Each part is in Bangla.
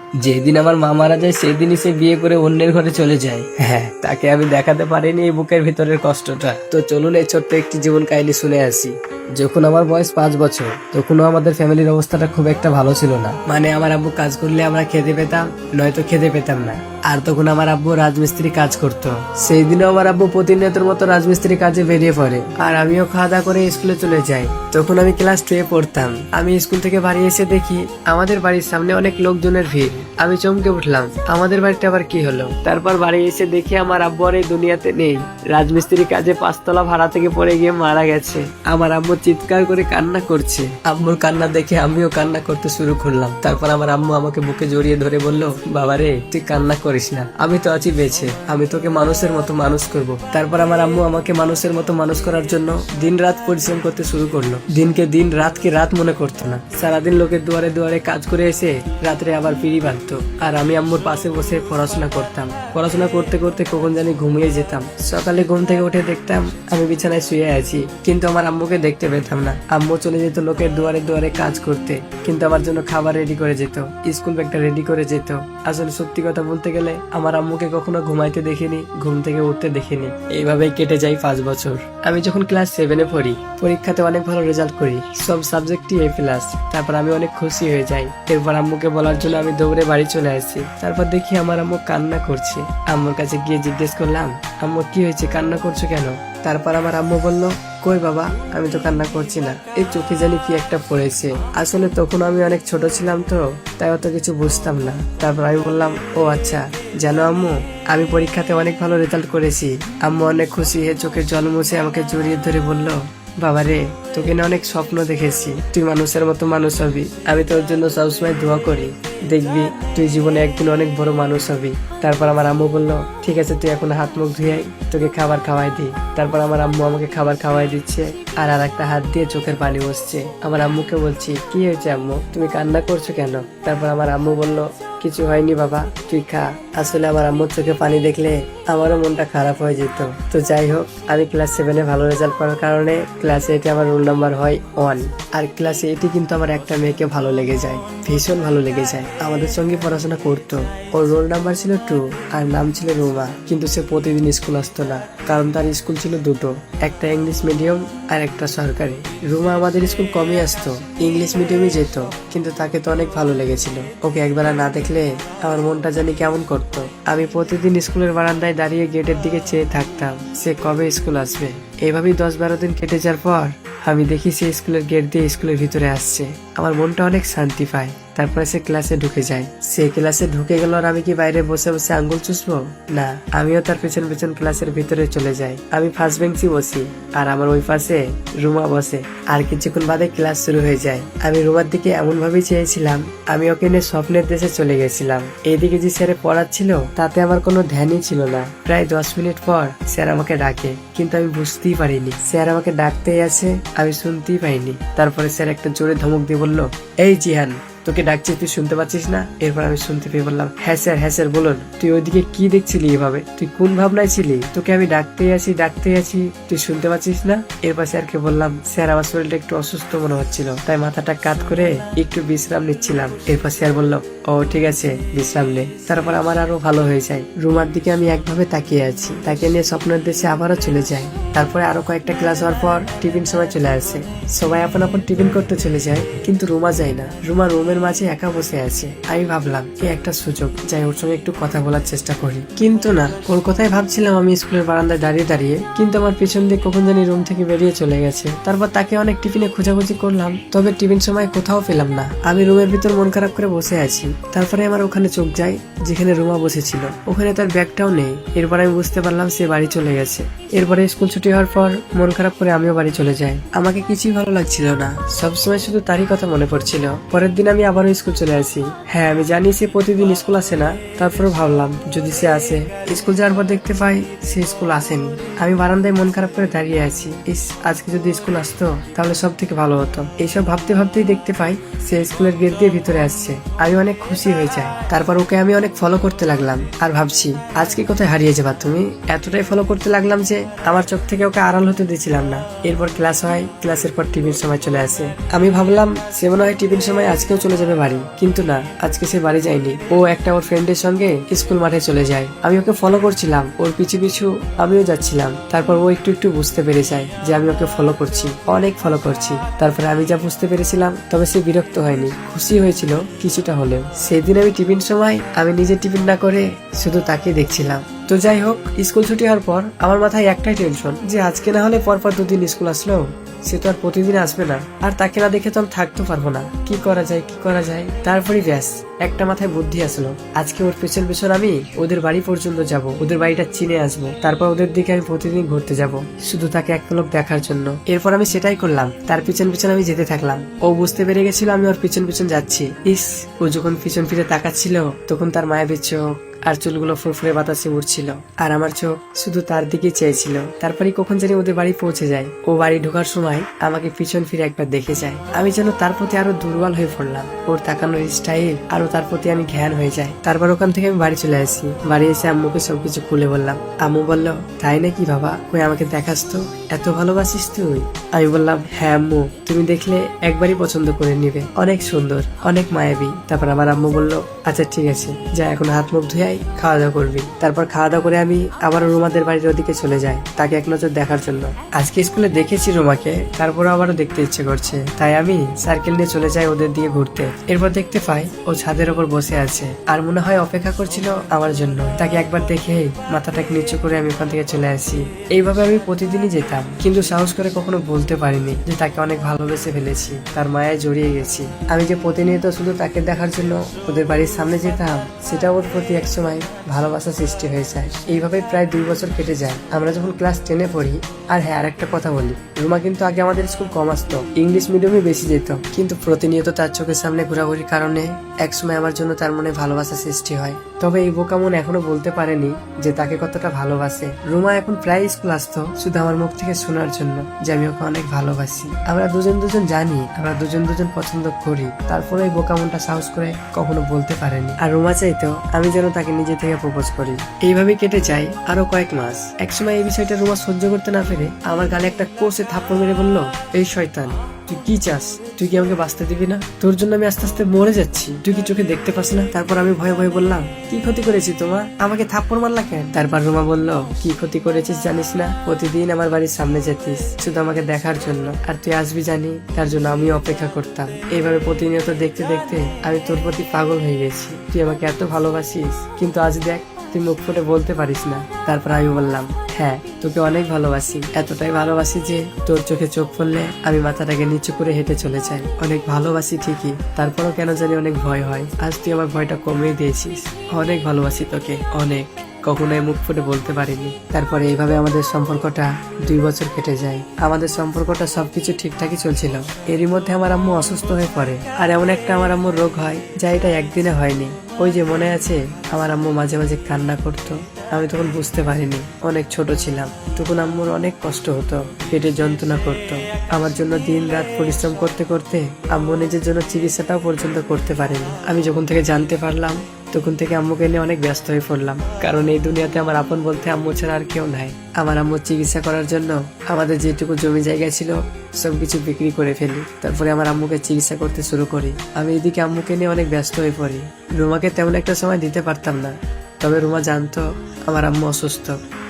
যেদিন আমার মা মারা যায় সেদিনই সে বিয়ে করে অন্যের ঘরে চলে যায়। হ্যাঁ, তাকে আমি দেখাতে পারিনি এই বুকের ভিতরের কষ্টটা। তো চলুন এই ছোট্ট একটি জীবন কাহিনী শুনে আসি। যখন আমার বয়স 5 বছর তখনও আমাদের ফ্যামিলির অবস্থাটা খুব একটা ভালো ছিল না। মানে আমার আব্বু কাজ করলে আমরা খেতে পেতাম, নয়তো খেতে পেতাম না। আর তখন আমার আব্বু রাজমিস্ত্রি কাজ করতো। সেই দিনও আমার আব্বু প্রতিনিয়তের মতো রাজমিস্ত্রি কাজে বেরিয়ে পড়ে, আর আমিও খাওয়া দাওয়া করে স্কুলে চলে যাই। তখন আমি ক্লাস 2 পড়তাম। আমি স্কুল থেকে বাড়ি এসে দেখি আমাদের বাড়ির সামনে অনেক লোকজনের ভিড়। আমি চমকে উঠলাম, আমাদের বাড়িতে আবার কি হলো। তারপর বাড়ি এসে দেখি আমার আব্বু আর এই দুনিয়াতে নেই। রাজমিস্ত্রি কাজে 5 তলা ভাড়া থেকে পড়ে গিয়ে মারা গেছে। আমার আম্মু চিৎকার করে কান্না করছে। আম্মুর কান্না দেখে আমিও কান্না করতে শুরু করলাম। তারপর আমার আম্মু আমাকে বুকে জড়িয়ে ধরে বলল, বাবা রে, তুই কান্না করিস না, আমি তো আছি বেঁচে, আমি তোকে মানুষের মতো মানুষ করব। তারপর আমার আম্মু আমাকে মানুষের মতো মানুষ করার জন্য দিন রাত পরিশ্রম করতে শুরু করলো। দিনকে দিন, রাতকে রাত মনে করতো না। সারাদিন লোকের দুয়ারে দুয়ারে কাজ করে এসে রাত্রে আবার পিড়ি বাঁধতো, আর আমি আম্মুর পাশে বসে পড়াশোনা করতাম। পড়াশোনা করতে করতে কখন জানি ঘুমিয়ে যেতাম। সকালে ঘুম থেকে উঠে দেখতাম আমি বিছানায় শুয়ে আছি, কিন্তু আমার আম্মুকে দেখতে পেতাম না। আম্মু চলে যেত লোকের দুয়ারে দুয়ারে কাজ করতে, কিন্তু আমার জন্য খাবার রেডি করে যেত, স্কুল ব্যাগটা রেডি করে যেত। আসলে সত্যি কথা বলতে গেলে আমার আম্মুকে কখনো ঘুমাইতে দেখিনি, ঘুম থেকে উঠতে দেখিনি। এইভাবেই কেটে যায় 5 বছর। আমি যখন ক্লাস 7-এ পড়ি, পরীক্ষাতে অনেক ভালো রেজাল্ট করি, সব সাবজেক্টই A+। তারপর আমি অনেক খুশি হয়ে যাই। এরপর আম্মুকে বলার জন্য আমি দৌড়ে বাড়ি চলে আসি। তারপর দেখি আমার আম্মু কান্না করছে। আম্মুর কাছে গিয়ে জিজ্ঞেস করলাম, আম্মু কি হয়েছে, কান্না করছো কেন? তারপর আমার আম্মু বলল, কই বাবা, আমি তো কান্না করছি না, এই চোখে জানি কি একটা পড়েছে। আসলে তখন আমি অনেক ছোট ছিলাম, তো তাই অত কিছু বুঝতাম না। তারপর আমি বললাম, ও আচ্ছা, জানো আম্মু, আমি পরীক্ষাতে অনেক ভালো রেজাল্ট করেছি। আম্মু অনেক খুশি হয়ে চোখের জল মুছে আমাকে জড়িয়ে ধরে বলল, বাবা রে, তোকে না অনেক স্বপ্ন দেখেছি, তুই মানুষের মতো মানুষ হবি। আমি তোর জন্য সবসময় দোয়া করি, দেখবি তুই জীবনে একদিন অনেক বড় মানুষ হবি। তারপর আমার আম্মু বলল, ঠিক আছে, তুই এখন হাত মুখ ধুয়ে তোকে খাবার খাওয়াই দি। তারপর আমার আম্মু আমাকে খাবার খাওয়াই দিচ্ছে, আর একটা হাত দিয়ে চোখের পানি বসছে। আমার আম্মুকে বলছি, কি হয়েছে আম্মু, তুমি কান্না করছো কেন? তারপর আমার আম্মু বলল, কিছু হয়নি বাবা, তুই খা। আসলে আমার আম্মুর চোখে পানি দেখলে আমারও মনটা খারাপ হয়ে যেত। তো যাই হোক, আমি ক্লাস 7-এ ভালো রেজাল্ট করার কারণে ক্লাস 8-এ আমার রোল নাম্বার হয় 1। আর ক্লাস 8-এ কিন্তু আমার একটা মেয়েকে ভালো লেগে যায়, ভীষণ ভালো লেগে যায়। আমাদের সঙ্গে পড়াশোনা করতো। ওর রোল নাম্বার ছিল 2 আর নাম ছিল রুমা। কিন্তু সে প্রতিদিন স্কুল আসতো না, কারণ তার স্কুল ছিল দুটো, একটা ইংলিশ মিডিয়াম আর একটা সরকারি। রুমা আমাদের স্কুল কমই আসতো, ইংলিশ মিডিয়ামই যেত, কিন্তু তাকে তো অনেক ভালো লেগেছিল। ওকে একবার না দেখলে আমার মনটা জানি কেমন করতো। আমি প্রতিদিন স্কুলের বারান্দায় দাঁড়িয়ে গেটের দিকে চেয়ে থাকতাম, সে কবে স্কুল আসবে। এইভাবেই 10-12 দিন কেটে যাওয়ার পর আমি দেখি সে স্কুলের গেট দিয়ে স্কুলের ভিতরে আসছে। আমার মনটা অনেক শান্তি পায়। তারপরে সে ক্লাসে ঢুকে যায়। সে ক্লাসে ঢুকে গেল আর আমি কি বাইরে বসে বসে আঙ্গুল চুষবো? না, আমিও তার পেছন পেছন ক্লাসের ভিতরে চলে যাই। আমি ফার্স্ট বেঞ্চে বসি, আর আমার ওই পাশে রুমা বসে। আর কিছুক্ষণ বাদে ক্লাস শুরু হয়ে যায়। আমি রুমার দিকে এমন ভাবেই চেয়েছিলাম আমি ওকে নিয়ে স্বপ্নের দেশে চলে গেছিলাম। এইদিকে যে স্যারে পড়াচ্ছিল তাতে আমার কোনো ধ্যানই ছিল না। প্রায় 10 মিনিট পর স্যার আমাকে ডাকে, কিন্তু আমি বুঝতেই পারিনি স্যার আমাকে ডাকতেই আছে, আমি শুনতেই পাইনি। তারপরে স্যার একটা জোরে ধমক দিয়ে বলল, এই জিহান, তোকে ডাকছিস, তুই শুনতে পাচ্ছিস না? এরপর আমি শুনতে পেয়ে বললাম, হ্যাঁ স্যার বলুন। তুই ওইদিকে কি দেখছিলি এভাবে? তুই কোন ভাবনায় ছিলি? তোকে আমি ডাকতেই আছি, তুই শুনতে পাচ্ছিস না? এরপর স্যারকে বললাম, স্যার আমার শরীরটা একটু অসুস্থ মনে হচ্ছিল, তাই মাথাটা কাত করে একটু বিশ্রাম নিচ্ছিলাম। এরপর স্যার বলল, ও ঠিক আছে, বিশ্রাম নে। তারপর আমার আরো ভালো হয়ে যায়। রুমার দিকে আমি একভাবে তাকিয়ে আছি, তাকে নিয়ে স্বপ্নের দেশে আবারও চলে যাই। তারপরে আরো কয়েকটা ক্লাস হওয়ার পর টিফিন সময় চলে আসে। সবাই আপন আপন টিফিন করতে চলে যায়, কিন্তু রুমা যায় না। রুমা রুমের মাঝে একা বসে আছে। আমি ভাবলাম এই একটা সুযোগ, যাই ওর সঙ্গে একটু কথা বলার চেষ্টা করি। কিন্তু না, ওর কথাই ভাবছিলাম আমি স্কুলের বারান্দায় দাঁড়িয়ে দাঁড়িয়ে, কিন্তু আমার পিছন দিয়ে কখন জানি রুম থেকে বেরিয়ে চলে গেছে। তারপর তাকে অনেক টিফিনে খোঁজাখুঁজি করলাম, তবে টিফিন সময় কোথাও পেলাম না। আমি রুমের ভিতর মন খারাপ করে বসে আছি। তারপরে আমার ওখানে চোখ যায় যেখানে রুমা বসেছিল, ওখানে তার ব্যাগটাও নেই। এরপর আমি বুঝতে পারলাম সে বাড়ি চলে গেছে। এরপরে স্কুল ছুটি হওয়ার পর মন খারাপ করে আমিও বাড়ি চলে যাই। আমাকে কিছুই ভালো লাগছিল না, সবসময় শুধু তারই কথা মনে পড়ছিল। পরের দিন আমি আবারও স্কুল চলে আসি। হ্যাঁ, আমি জানি সে প্রতিদিন স্কুল আসে না, তারপরে ভাবলাম যদি সে আসে। স্কুল যাওয়ার পর দেখতে পাই সে স্কুল আসেনি। আমি বারান্দায় মন খারাপ করে দাঁড়িয়ে আছি। আজকে যদি স্কুল আসতো তাহলে সব থেকে ভালো হতো। এইসব ভাবতে ভাবতেই দেখতে পাই সে স্কুলের গেট দিয়ে ভিতরে আসছে। আমি অনেক খুশি হয়ে যাই। তারপর ওকে আমি অনেক ফলো করতে লাগলাম, আর ভাবছি আজকে কোথায় হারিয়ে যাবা তুমি। এতটাই ফলো করতে লাগলাম যে আমার চোখ থেকে ওকে আড়াল হতে দিয়েছিলাম না। এরপর ক্লাস হয়, ক্লাসের পর টিফিন সময় চলে আসে। আমি ভাবলাম সে মনে হয় টিফিন সময় আজকেও চলে যাবে বাড়ি, কিন্তু না, আজকে সে বাড়ি যায়নি। ও একটা ওর ফ্রেন্ডের সঙ্গে স্কুল মাঠে চলে যায়। আমি ওকে ফলো করছিলাম, ওর পিছু পিছু আমিও যাচ্ছিলাম। তারপর ও একটু একটু বুঝতে পেরে যায় যে আমি ওকে ফলো করছি, অনেক ফলো করছি। তারপরে আমি যা বুঝতে পেরেছিলাম, তবে সে বিরক্ত হয়নি, খুশি হয়েছিল কিছুটা হলেও। সেদিন আমি টিফিন সময় আমি নিজে টিফিন না করে শুধু তাকে দেখছিলাম। তো যাই হোক, স্কুল ছুটি হওয়ার পর আমার মাথায় একটাই টেনশন যে আজকে না হলে পরপর 2 দিন স্কুল আসলো, সে তো আর প্রতিদিন আসবে না, আর তাকে না দেখে তো আমি থাকতে পারবো না। কি করা যায়। তারপরে ব্যাস একটা মাথায় বুদ্ধি আসলো, আজকে ওর পেছন পেছন আমি ওদের বাড়ি পর্যন্ত যাব, ওদের বাড়িটা চিনে আসবো, তারপর ওদের দিকে আমি প্রতিদিন ঘুরতে যাব, শুধু তাকে এক পলক দেখার জন্য। এরপর আমি সেটাই করলাম, তার পিছন পিছন আমি যেতে থাকলাম। ও বুঝতে পেরে গেছিল আমি ওর পিছন পিছন যাচ্ছি। ইস, ও যখন পিছন ফিরে তাকাচ্ছিল তখন তার মায়াবী চোখ আর চুলগুলো ফুরফুরে বাতাসে উঠছিল, আর আমার চোখ শুধু তার দিকে চেয়েছিল। তারপরে কখন জানি ওদের বাড়ি পৌঁছে যায়। ও বাড়ি ঢোকার সময় আমাকে পিছন ফিরে একবার দেখে যায়। আমি যেন তার প্রতি আরো দুর্বল হয়ে পড়লাম, ওর তাকানোর স্টাইল আরো তার প্রতি আমি ঘ্যান হয়ে যায়। তারপর ওখান থেকে আমি বাড়ি চলে আসি। বাড়ি এসে আম্মুকে সবকিছু খুলে বললাম। আম্মু বলল, তাই নাকি বাবা, কই আমাকে দেখাস তো, এত ভালোবাসিস তুই? আমি বললাম, হ্যাঁ আম্মু, তুমি দেখলে একবারই পছন্দ করে নিবে, অনেক সুন্দর, অনেক মায়াবী। তারপর আমার আম্মু বলল, আচ্ছা ঠিক আছে, যা এখন হাত মুখ ধুয়ে খাওয়া দাওয়া করবি। তারপর খাওয়া দাওয়া করে আমি আবার রুমাদের বাড়ির ওদিকে চলে যাই তাকে এক নজর দেখার জন্য। আজকে স্কুলে দেখেছি রুমাকে, তারপর আবারও দেখতে ইচ্ছে করছে, তাই আমি সার্কেল নিয়ে চলে যাই ওদের দিয়ে ঘুরতে। এরপর দেখতে পাই ও ছাদের ওপর বসে আছে, আর মনে হয় অপেক্ষা করছিল আমার জন্য। তাকে একবার দেখে মাথাটাকে নিচু করে আমি ওখান থেকে চলে আসি। এইভাবে আমি প্রতিদিনই যেতাম, কিন্তু সাহস করে কখনো বলতে পারিনি যে তাকে অনেক ভালোবেসে ফেলেছি, তার মায়ায় জড়িয়ে গেছি। আমি যে প্রতিনিয়ত শুধু তাকে দেখার জন্য ওদের বাড়ির সামনে যেতাম, সেটা ওর প্রতি একসময় ভালোবাসা সৃষ্টি হয়ে যায়। এইভাবে প্রায় 2 বছর কেটে যায়। আমরা যখন ক্লাস 10-এ পড়ি। আর হ্যাঁ, আরেকটা কথা বলি, রুমা কিন্তু আগে আমাদের স্কুল কম আসতো, ইংলিশ মিডিয়ামে বেশি যেত, কিন্তু প্রতিনিয়ত তার চোখের সামনে ঘোরাঘুরির কারণে একসময় আমার জন্য তার মনে ভালোবাসা সৃষ্টি হয়। তবে এই বোকা মন এখনো বলতে পারেনি যে তাকে কতটা ভালোবাসে। রুমা এখন প্রায় স্কুল আসতো শুধু আমার মুখ থেকে শোনার জন্য যে আমি ওকে অনেক ভালোবাসি। আমরা দুজন জানি, আমরা দুজন পছন্দ করি, তারপরে এই বোকা মনটা সাহস করে কখনো বলতে পারেনি। আর রুমা চাইতো আমি যেন তাকে নিজে থেকে প্রপোজ করি। এইভাবে কেটে যায় আরো কয়েক মাস। একসময় এই বিষয়টা রুমা সহ্য করতে না পেরে আমার গালে একটা কোষে থাপ্পড় মেরে বলল, এই শয়তান, তুই কি চাস? তুই কি আমাকে বাঁচতে দিবি না? তোর জন্য আমি আস্তে আস্তে মরে যাচ্ছি, তুই কি চোখে দেখতে পাস না? তারপর আমি ভয়ে ভয়ে বললাম, কি ক্ষতি করেছি তোমার? আমাকে থাপ্পড় মারলা কেন? তারপর রুমা বলল, কি ক্ষতি করেছিস জানিস না? প্রতিদিন আমার বাড়ির সামনে যেতিস শুধু আমাকে দেখার জন্য, আর তুই আসবি জানি, তার জন্য আমি অপেক্ষা করতাম। এইভাবে প্রতিনিয়ত দেখতে দেখতে আমি তোর প্রতি পাগল হয়ে গেছি। তুই আমাকে এত ভালোবাসিস, কিন্তু আজ দেখ তুই মুখ ফুটে বলতে পারিস না। তারপর আমি বললাম, হ্যাঁ, তোকে অনেক ভালোবাসি, এতটাই ভালোবাসি যে তোর চোখে চোখ পড়লে আমি মাথাটাকে নিচু করে হেঁটে চলে যাই। অনেক ভালোবাসি ঠিকই, তারপরও কেন জানি অনেক ভয় হয়। আজ তুই আমার ভয়টা কমিয়ে দিয়েছিস। অনেক ভালোবাসি তোকে, অনেক, কখনোই মুখ ফুটে বলতে পারিনি। তারপরে এইভাবে আমাদের সম্পর্কটা 2 বছর কেটে যায়। আমাদের সম্পর্কটা সবকিছু ঠিকঠাকই চলছিল। এরই মধ্যে আমার আম্মু অসুস্থ হয়ে পড়ে, আর এমন একটা আমার আম্মুর রোগ হয় যা এটা একদিনে হয়নি। ওই যে মনে আছে, আমার আম্মু মাঝে মাঝে কান্না করতো, আমি তখন বুঝতে পারিনি, অনেক ছোট ছিলাম। তখন আম্মুর অনেক কষ্ট হতো, পেটে যন্ত্রণা করতো। আমার জন্য দিন রাত পরিশ্রম করতে করতে আম্মু নিজের জন্য চিকিৎসাটাও পর্যন্ত করতে পারেনি। আমি যখন থেকে জানতে পারলাম, তখন থেকে আম্মুকে নিয়ে অনেক ব্যস্ত হয়ে পড়লাম, কারণ এই দুনিয়াতে আমার আপন বলতে আম্মু ছাড়া আর কেউ নাই। আমার আম্মুর চিকিৎসা করার জন্য আমাদের যেটুকু জমি জায়গা ছিল সবকিছু বিক্রি করে ফেলি। তারপরে আমার আম্মুকে চিকিৎসা করতে শুরু করি। আমি এদিকে আম্মুকে নিয়ে অনেক ব্যস্ত হয়ে পড়ি। রুমাকে তেমন একটা সময় দিতে পারতাম না, তবে রুমা জানতো আমার আম্মু অসুস্থ।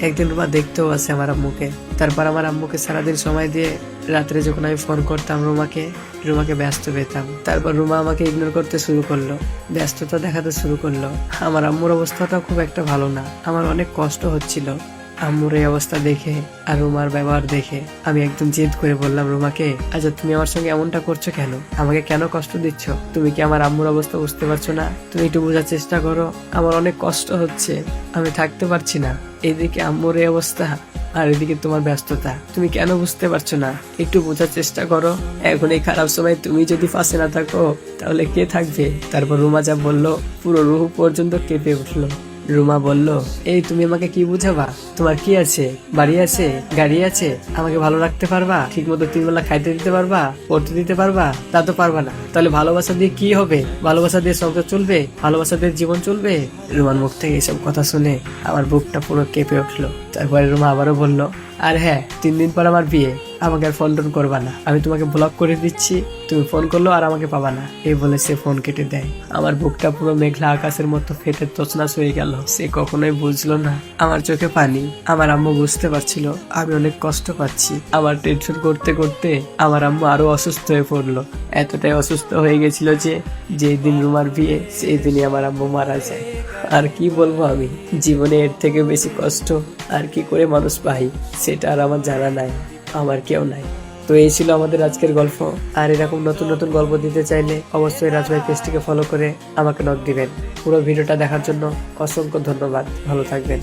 একদিন রুমা দেখতেও আসে আমার আম্মুকে। তারপর আমার আম্মুকে সারাদিন সময় দিয়ে রাত্রে যখন আমি ফোন করতাম রুমাকে ব্যস্ত পেতাম। তারপর রুমা আমাকে ইগনোর করতে শুরু করলো, ব্যস্ততা দেখাতে শুরু করলো। আমার আম্মুর অবস্থাটাও খুব একটা ভালো না, আমার অনেক কষ্ট হচ্ছিল। আম্মুর এই অবস্থা দেখে আর রুমার ব্যবহার দেখে আমি একদম জেদ করে বললাম রুমাকে, আচ্ছা তুমি আমার সঙ্গে এমনটা করছো কেন? আমাকে কেন কষ্ট দিচ্ছ? তুমি কি আমার আম্মুর অবস্থা বুঝতে পারছো না? তুমি একটু বোঝার চেষ্টা করো, আমার অনেক কষ্ট হচ্ছে, আমি থাকতে পারছি না। এদিকে আম্মুর এই অবস্থা আর এদিকে তোমার ব্যস্ততা, তুমি কেন বুঝতে পারছো না? একটু বোঝার চেষ্টা করো। এখন এই খারাপ সময় তুমি যদি পাশে না থাকো তাহলে কে থাকবে? তারপর রুমা যা বললো পুরো রুহ পর্যন্ত কেঁপে উঠলো। রুমা বলল, এই তুমি আমাকে কি বুঝাবা? তোমার কি আছে? বাড়ি আছে, গাড়ি আছে, আমাকে ভালো রাখতে পারবা? ঠিক মতো 3 বেলা খাইতে দিতে পারবা? পড়তে দিতে পারবা? তা তো পারবা না। তাহলে ভালোবাসা দিয়ে কি হবে? ভালোবাসা দিয়ে সংসার চলবে? ভালোবাসা দিয়ে জীবন চলবে? রুমার মুখ থেকে এইসব কথা শুনে আমার বুকটা পুরো কেঁপে উঠলো। তারপরে রুমা আবারও বলল, আর হ্যাঁ, 3 দিন পর আমার বিয়ে, আমাকে আর ফোন টোন করবা না, আমি তোমাকে ব্লক করে দিচ্ছি, তুমি ফোন করলো আর আমাকে পাবা না। এই বলে সে ফোন কেটে দেয়। আমার বুকটা পুরো মেঘলা আকাশের মতো ফেটে তছনছ হয়ে গেল। সে কখনোই বুঝলো না আমার চোখে পানি। আমার আম্মু বুঝতে পারছিল আমি অনেক কষ্ট পাচ্ছি। আমার টেনশন করতে করতে আমার আম্মু আরো অসুস্থ হয়ে পড়লো। এতটাই অসুস্থ হয়ে গেছিল যে যেই দিন রুমার বিয়ে সেই দিনই আমার আম্মু মারা যায়। আর কি বলবো, আমি জীবনে এর থেকে বেশি কষ্ট আর কি করে মানুষ পাই সেটা আর আমার জানা নাই, আমার কেউ নাই। তো এই ছিল আমাদের আজকের গল্প। আর এরকম নতুন নতুন গল্প দিতে চাইলে অবশ্যই রাজভাই পেজটিকে ফলো করে আমাকে নক দিবেন। পুরো ভিডিওটা দেখার জন্য অসংখ্য ধন্যবাদ। ভালো থাকবেন।